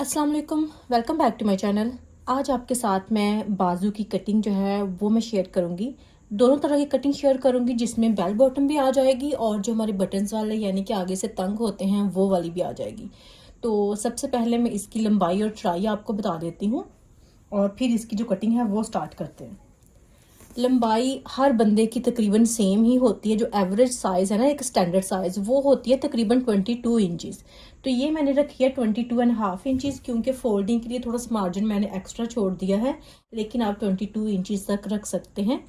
अस्सलाम वालेकुम, welcome back to my channel. आज आपके साथ मैं बाजू की कटिंग जो है वो मैं शेयर करूंगी। दोनों तरह की कटिंग शेयर करूंगी जिसमें बेल बॉटम भी आ जाएगी और जो हमारे बटन्स वाले यानी कि आगे से तंग होते हैं वो वाली भी आ जाएगी। तो सबसे पहले मैं इसकी लंबाई और चौड़ाई आपको बता देती हूँ और फिर इसकी जो कटिंग है वो स्टार्ट करते हैं। लंबाई हर बंदे की तकरीबन सेम ही होती है। जो एवरेज साइज़ है ना, एक स्टैंडर्ड साइज़, वो होती है तकरीबन 22 इंचज़। तो ये मैंने रखी है 22.5 इंचज़, क्योंकि फोल्डिंग के लिए थोड़ा सा मार्जिन मैंने एक्स्ट्रा छोड़ दिया है, लेकिन आप 22 इंचज़ तक रख सकते हैं।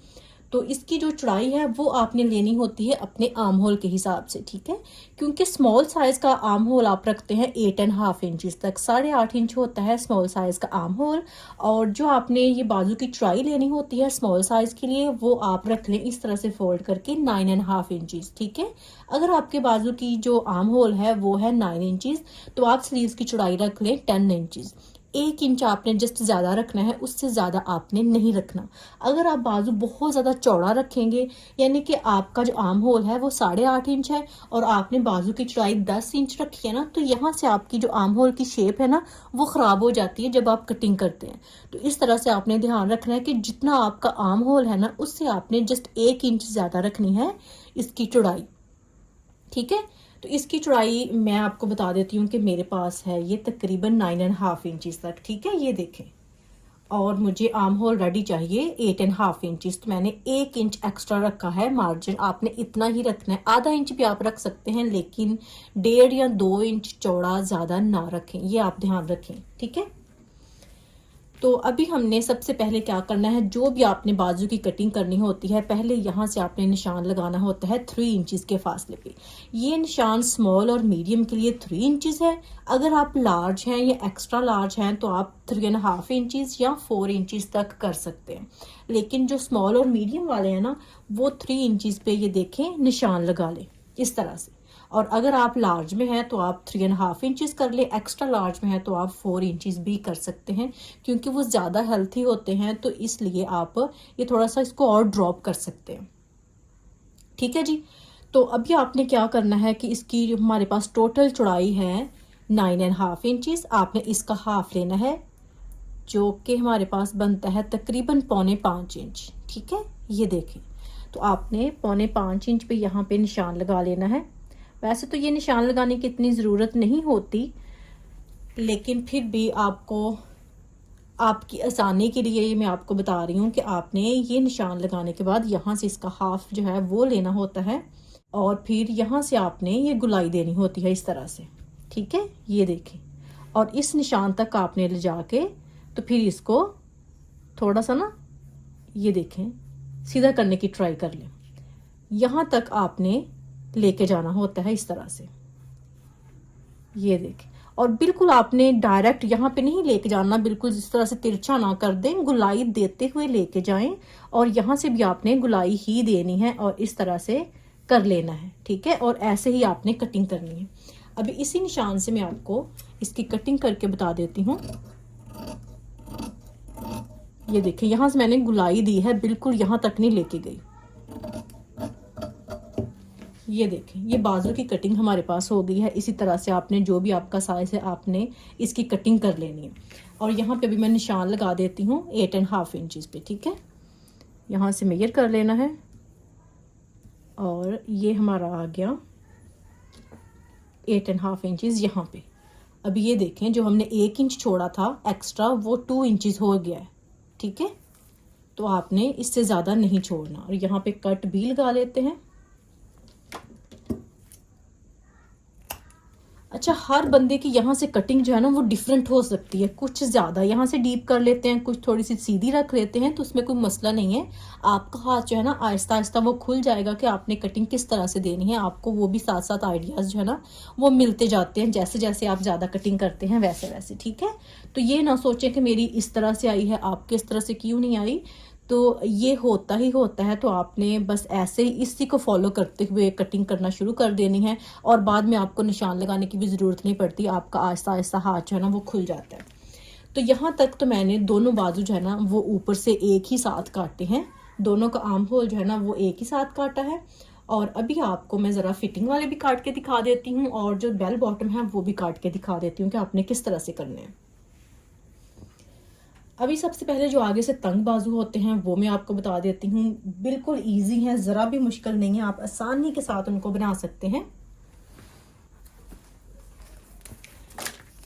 तो इसकी जो चौड़ाई है वो आपने लेनी होती है अपने आर्म होल के हिसाब से, ठीक है। क्योंकि स्मॉल साइज़ का आर्म होल आप रखते हैं 8.5 इंचज़ तक, 8.5 इंच होता है स्मॉल साइज़ का आर्म होल। और जो आपने ये बाजू की चौड़ाई लेनी होती है स्मॉल साइज़ के लिए, वो आप रख लें इस तरह से फोल्ड करके 9.5 इंचज़, ठीक है। अगर आपके बाजू की जो आर्म होल है वो है 9 इंचज़, तो आप स्लीव्स की चौड़ाई रख लें 10 इंचज़। 1 इंच आपने जस्ट ज़्यादा रखना है, उससे ज़्यादा आपने नहीं रखना। अगर आप बाजू बहुत ज़्यादा चौड़ा रखेंगे, यानी कि आपका जो आर्म होल है वो 8.5 इंच है और आपने बाजू की चौड़ाई 10 इंच रखी है ना, तो यहाँ से आपकी जो आर्म होल की शेप है ना वो ख़राब हो जाती है जब आप कटिंग करते हैं। तो इस तरह से आपने ध्यान रखना है कि जितना आपका आर्म होल है ना, उससे आपने जस्ट 1 इंच ज़्यादा रखनी है इसकी चौड़ाई, ठीक है। तो इसकी चौड़ाई मैं आपको बता देती हूँ कि मेरे पास है ये तकरीबन 9.5 इंचज़ तक, ठीक है। ये देखें, और मुझे आर्म होल रेडी चाहिए 8.5 इंचज़, तो मैंने 1 इंच एक्स्ट्रा रखा है मार्जिन। आपने इतना ही रखना है, आधा इंच भी आप रख सकते हैं, लेकिन 1.5 या 2 इंच चौड़ा ज़्यादा ना रखें, ये आप ध्यान रखें, ठीक है। तो अभी हमने सबसे पहले क्या करना है, जो भी आपने बाजू की कटिंग करनी होती है, पहले यहाँ से आपने निशान लगाना होता है 3 इंचज़ के फासले पे। ये निशान स्मॉल और मीडियम के लिए 3 इंचज़ है। अगर आप लार्ज हैं या एक्स्ट्रा लार्ज हैं तो आप 3.5 इंचज़ या 4 इंचज़ तक कर सकते हैं, लेकिन जो स्मॉल और मीडियम वाले हैं ना, वो 3 इंचज़ पे ये देखें निशान लगा लें इस तरह से। और अगर आप लार्ज में हैं तो आप 3.5 इंचज़ कर ले, एक्स्ट्रा लार्ज में है तो आप 4 इंचज़ भी कर सकते हैं, क्योंकि वो ज़्यादा हेल्थी होते हैं, तो इसलिए आप ये थोड़ा सा इसको और ड्रॉप कर सकते हैं, ठीक है जी। तो अभी आपने क्या करना है कि इसकी जो हमारे पास टोटल चौड़ाई है 9.5 इंचज़, आपने इसका हाफ लेना है, जो कि हमारे पास बनता है तकरीबन 4.25 इंच, ठीक है। ये देखें, तो आपने 4.25 इंच पे यहाँ पे निशान लगा लेना है। वैसे तो ये निशान लगाने की इतनी ज़रूरत नहीं होती, लेकिन फिर भी आपको आपकी आसानी के लिए ये मैं आपको बता रही हूँ कि आपने ये निशान लगाने के बाद यहाँ से इसका हाफ जो है वो लेना होता है और फिर यहाँ से आपने ये गुलाई देनी होती है इस तरह से, ठीक है। ये देखें, और इस निशान तक आपने ले जाके तो फिर इसको थोड़ा सा ना, ये देखें, सीधा करने की ट्राई कर लें। यहाँ तक आपने लेके जाना होता है इस तरह से, ये देखें। और बिल्कुल आपने डायरेक्ट यहाँ पे नहीं लेके जाना, बिल्कुल इस तरह से तिरछा ना कर दें, गुलाई देते हुए लेके जाएं। और यहाँ से भी आपने गुलाई ही देनी है और इस तरह से कर लेना है, ठीक है। और ऐसे ही आपने कटिंग करनी है। अभी इसी निशान से मैं आपको इसकी कटिंग करके बता देती हूँ। ये देखें, यहाँ से मैंने गुलाई दी है, बिल्कुल यहाँ तक नहीं लेके गई। ये देखें, ये बाजू की कटिंग हमारे पास हो गई है। इसी तरह से आपने जो भी आपका साइज है आपने इसकी कटिंग कर लेनी है। और यहाँ पे भी मैं निशान लगा देती हूँ 8.5 इंचज़ पे, ठीक है। यहाँ से मेजर कर लेना है और ये हमारा आ गया 8.5 इंचज़ यहाँ पे। अभी ये देखें, जो हमने 1 इंच छोड़ा था एक्स्ट्रा, वो 2 इंचज़ हो गया है, ठीक है। तो आपने इससे ज़्यादा नहीं छोड़ना। और यहाँ पे कट भी लगा लेते हैं। अच्छा, हर बंदे की यहाँ से कटिंग जो है ना वो डिफरेंट हो सकती है, कुछ ज़्यादा यहाँ से डीप कर लेते हैं, कुछ थोड़ी सी सीधी रख लेते हैं, तो उसमें कोई मसला नहीं है। आपका हाथ जो है ना आहिस्ता आहिस्ता वो खुल जाएगा कि आपने कटिंग किस तरह से देनी है। आपको वो भी साथ साथ आइडियाज़ जो है ना वो मिलते जाते हैं, जैसे जैसे आप ज़्यादा कटिंग करते हैं वैसे वैसे, ठीक है। तो ये ना सोचें कि मेरी इस तरह से आई है, आपकी इस तरह से क्यों नहीं आई। तो ये होता ही होता है, तो आपने बस ऐसे ही इसी को फॉलो करते हुए कटिंग करना शुरू कर देनी है और बाद में आपको निशान लगाने की भी ज़रूरत नहीं पड़ती। आपका आहिस्ता आहिस्ता हाथ जो है ना वो खुल जाता है। तो यहाँ तक तो मैंने दोनों बाजू जो है ना वो ऊपर से एक ही साथ काटे हैं, दोनों का आर्म होल जो है ना वो एक ही साथ काटा है। और अभी आपको मैं ज़रा फिटिंग वाले भी काट के दिखा देती हूँ और जो बेल बॉटम है वो भी काट के दिखा देती हूँ कि आपने किस तरह से करने हैं। अभी सबसे पहले जो आगे से तंग बाजू होते हैं वो मैं आपको बता देती हूँ। बिल्कुल ईजी है, ज़रा भी मुश्किल नहीं है, आप आसानी के साथ उनको बना सकते हैं।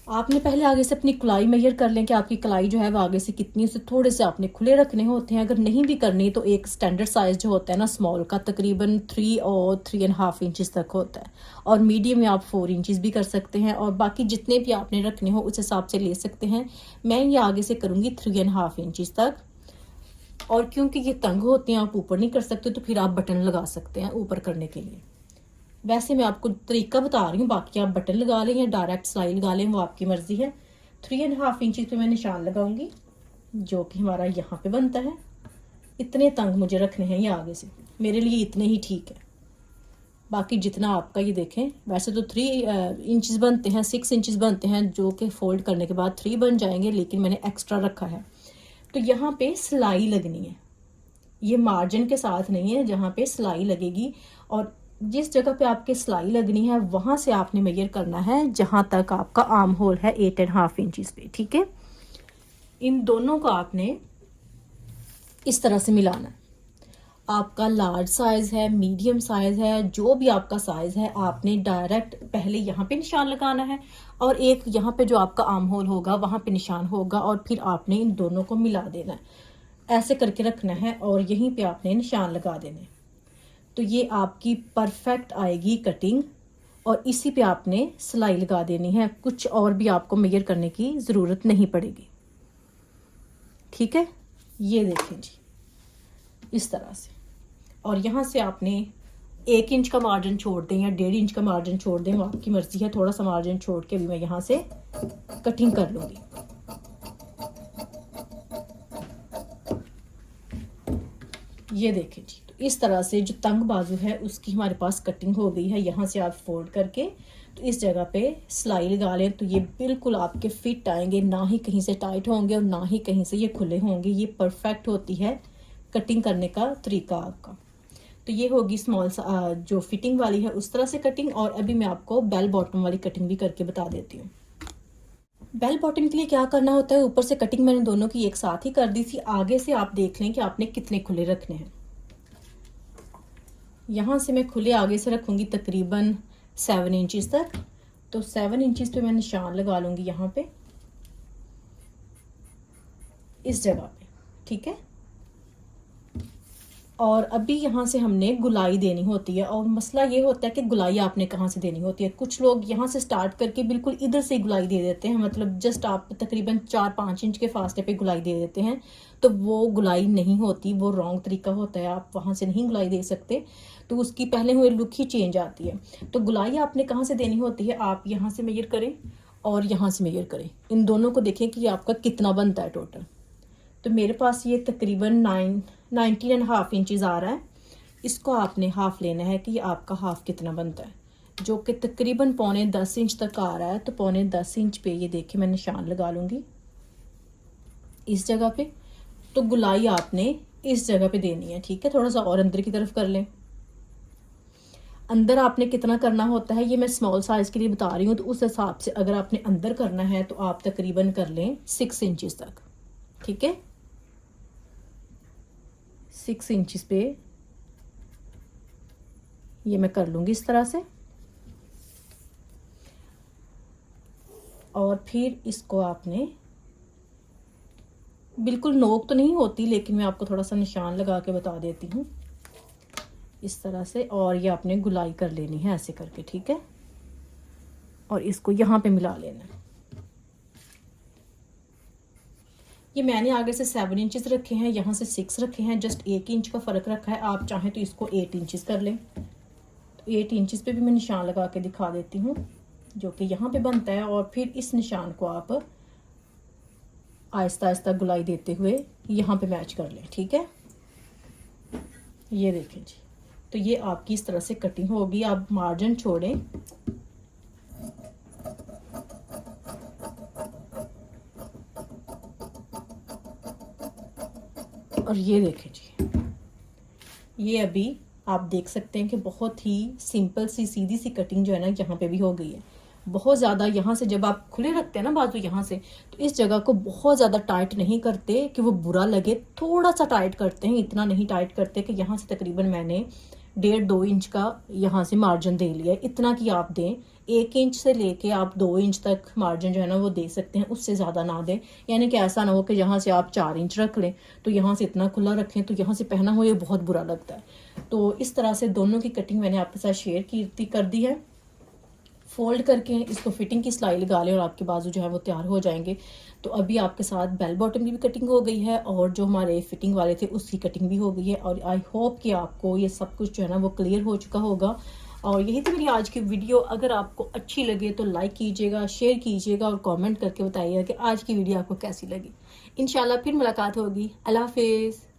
आपने पहले आगे से अपनी कलाई मेजर कर लें कि आपकी कलाई जो है वो आगे से कितनी, उसे थोड़े से आपने खुले रखने होते हैं। अगर नहीं भी करनी तो एक स्टैंडर्ड साइज जो होता है ना स्मॉल का, तकरीबन 3 और 3.5 इंचेस तक होता है, और मीडियम में आप 4 इंचेस भी कर सकते हैं, और बाकी जितने भी आपने रखने हो उस हिसाब से ले सकते हैं। मैं ये आगे से करूँगी 3.5 इंचेस तक, और क्योंकि ये तंग होते हैं आप ऊपर नहीं कर सकते तो फिर आप बटन लगा सकते हैं ऊपर करने के लिए। वैसे मैं आपको तरीका बता रही हूँ, बाकी आप बटन लगा लें या डायरेक्ट सिलाई लगा लें, वो आपकी मर्जी है। 3.5 इंचेस पे मैं निशान लगाऊंगी जो कि हमारा यहाँ पे बनता है। इतने तंग मुझे रखने हैं ये आगे से, मेरे लिए इतने ही ठीक है। बाकी जितना आपका ये देखें, वैसे तो 3 इंचेस बनते हैं, 6 इंचेस बनते हैं जो कि फोल्ड करने के बाद 3 बन जाएंगे, लेकिन मैंने एक्स्ट्रा रखा है। तो यहाँ पे सिलाई लगनी है, ये मार्जिन के साथ नहीं है, जहाँ पे सिलाई लगेगी। और जिस जगह पे आपके सिलाई लगनी है वहां से आपने मेजर करना है जहां तक आपका आर्म होल है 8.5 इंचेस पे, ठीक है। इन दोनों को आपने इस तरह से मिलाना है। आपका लार्ज साइज है, मीडियम साइज है, जो भी आपका साइज है, आपने डायरेक्ट पहले यहाँ पे निशान लगाना है और एक यहाँ पे जो आपका आर्म होल होगा वहां पे निशान होगा, और फिर आपने इन दोनों को मिला देना है, ऐसे करके रखना है और यहीं पे आपने निशान लगा देने हैं। तो ये आपकी परफेक्ट आएगी कटिंग, और इसी पे आपने सिलाई लगा देनी है, कुछ और भी आपको मेजर करने की ज़रूरत नहीं पड़ेगी, ठीक है। ये देखें जी इस तरह से, और यहाँ से आपने 1 इंच का मार्जिन छोड़ दें या 1.5 इंच का मार्जिन छोड़ दें, वो आपकी मर्जी है। थोड़ा सा मार्जिन छोड़ के भी मैं यहाँ से कटिंग कर लूँगी। ये देखें जी, तो इस तरह से जो तंग बाजू है उसकी हमारे पास कटिंग हो गई है। यहाँ से आप फोल्ड करके तो इस जगह पे सिलाई लगा लें तो ये बिल्कुल आपके फिट आएंगे, ना ही कहीं से टाइट होंगे और ना ही कहीं से ये खुले होंगे। ये परफेक्ट होती है कटिंग करने का तरीका आपका। तो ये होगी स्मॉल जो फिटिंग वाली है उस तरह से कटिंग। और अभी मैं आपको बेल बॉटम वाली कटिंग भी करके बता देती हूँ। बेल बॉटम के लिए क्या करना होता है, ऊपर से कटिंग मैंने दोनों की एक साथ ही कर दी थी। आगे से आप देख लें कि आपने कितने खुले रखने हैं। यहाँ से मैं खुले आगे से रखूंगी तकरीबन 7 इंचेस तक। तो 7 इंचेस पे मैं निशान लगा लूंगी यहाँ पे, इस जगह पे, ठीक है। और अभी यहाँ से हमने गुलाई देनी होती है, और मसला ये होता है कि गुलाई आपने कहाँ से देनी होती है। कुछ लोग यहाँ से स्टार्ट करके बिल्कुल इधर से गुलाई दे देते हैं, मतलब जस्ट आप तकरीबन 4-5 इंच के फासले पे गुलाई दे देते हैं, तो वो गुलाई नहीं होती, वो रॉन्ग तरीका होता है। आप वहाँ से नहीं गुलाई दे सकते, तो उसकी पहले हुए लुक ही चेंज आती है। तो गुलाई आपने कहाँ से देनी होती है, आप यहाँ से मेजर करें और यहाँ से मेजर करें, इन दोनों को देखें कि आपका कितना बनता है टोटल। तो मेरे पास ये तकरीबन 19.5 इंचेस आ रहा है। इसको आपने हाफ लेना है कि आपका हाफ कितना बनता है, जो कि तकरीबन 9.25 इंच तक आ रहा है। तो 9.25 इंच पे ये देखिए मैं निशान लगा लूँगी इस जगह पे। तो गुलाई आपने इस जगह पे देनी है, ठीक है। थोड़ा सा और अंदर की तरफ कर लें। अंदर आपने कितना करना होता है ये मैं स्मॉल साइज के लिए बता रही हूँ, तो उस हिसाब से अगर आपने अंदर करना है तो आप तकरीबन कर लें 6 इंचेस तक, ठीक है। 6 इंचेस पे ये मैं कर लूँगी इस तरह से। और फिर इसको आपने बिल्कुल नोक तो नहीं होती, लेकिन मैं आपको थोड़ा सा निशान लगा के बता देती हूँ इस तरह से। और ये आपने गुलाई कर लेनी है ऐसे करके, ठीक है। और इसको यहाँ पे मिला लेना है। ये मैंने आगे से 7 इंचेस रखे हैं, यहाँ से 6 रखे हैं, जस्ट 1 इंच का फ़र्क रखा है। आप चाहें तो इसको 8 इंचेस कर लें। तो 8 इंचेस पे भी मैं निशान लगा के दिखा देती हूँ, जो कि यहाँ पे बनता है। और फिर इस निशान को आप आहिस्ता आहिस्ता गुलाई देते हुए यहाँ पे मैच कर लें, ठीक है। ये देखें जी, तो ये आपकी इस तरह से कटिंग होगी। आप मार्जिन छोड़ें और ये देखें जी, ये अभी आप देख सकते हैं कि बहुत ही सिंपल सी सीधी सी कटिंग जो है ना यहाँ पे भी हो गई है। बहुत ज़्यादा यहाँ से जब आप खुले रखते हैं ना बाजू यहाँ से, तो इस जगह को बहुत ज़्यादा टाइट नहीं करते कि वो बुरा लगे, थोड़ा सा टाइट करते हैं, इतना नहीं टाइट करते कि यहाँ से तकरीबन मैंने 1.5-2 इंच का यहाँ से मार्जिन दे लिया है। इतना कि आप दें, 1 इंच से लेके आप 2 इंच तक मार्जिन जो है ना वो दे सकते हैं, उससे ज़्यादा ना दें। यानी कि ऐसा ना हो कि यहाँ से आप 4 इंच रख लें तो यहाँ से इतना खुला रखें तो यहाँ से पहना हो ये बहुत बुरा लगता है। तो इस तरह से दोनों की कटिंग मैंने आपके साथ शेयर कर दी है। फोल्ड करके इसको फिटिंग की सिलाई लगा लें और आपके बाजू जो है वो तैयार हो जाएंगे। तो अभी आपके साथ बेल बॉटम की भी कटिंग हो गई है और जो हमारे फिटिंग वाले थे उसकी कटिंग भी हो गई है। और आई होप कि आपको ये सब कुछ जो है ना वो क्लियर हो चुका होगा। और यही तो मेरी आज की वीडियो। अगर आपको अच्छी लगे तो लाइक कीजिएगा, शेयर कीजिएगा और कमेंट करके बताइएगा कि आज की वीडियो आपको कैसी लगी। इंशाल्लाह फिर मुलाकात होगी। अल्लाह हाफिज़।